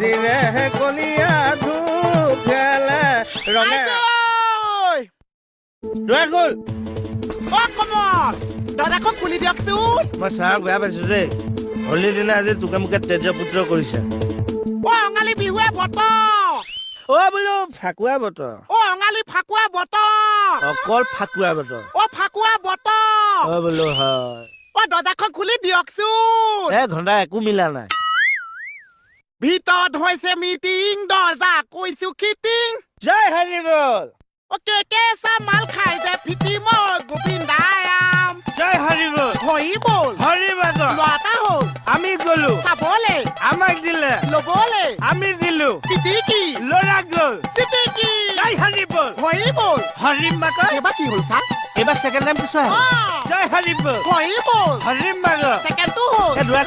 আজিৰে কলিয়া ধূপ খেলে ৰঙে দয়াকুল দৰ্জাখন খুলি দিয়কচোন মই ছাৰক বেয়া পাইছো দেই হলিৰ দিনা আজি তোকে মোকে তেজ পুত্ৰ কৰিছে অঙালী বিহুৱে বতৰ বোলো ফাকুৱা বতৰ অঙালী ফাকুৱা বতৰ অকল ফাকুৱা বতৰ ফাকুৱা বতৰ বোলো হয় দৰ্জাখন খুলি দিয়কচোন ঘণ্টা একো মিলা নাই ভিতৰত হৈছে মিটিং দৰ্জা কৈছো খিটিং জয় হৰি বল কেঁচা মাল খাই যে ফিটিম গোবিন্দায়াম জয় হৰি বল হৰি বল হৰি বাদৰ লতা হ'ল আমি গলো চাবলে আমাক দিলে লবলে আমি দিলো পিটিকি ল'ৰা গল চিটিকি জয় হৰি বল হৰি বল হৰি মাকৰ এইবাৰ কি হ'ল ছাৰ এইবাৰ ছেকেণ্ড টাইম পিছুৱাই জয় হৰি বল হৰি বল হৰি মাকৰ ছেকেণ্ডটো হ'ল দুৱাৰ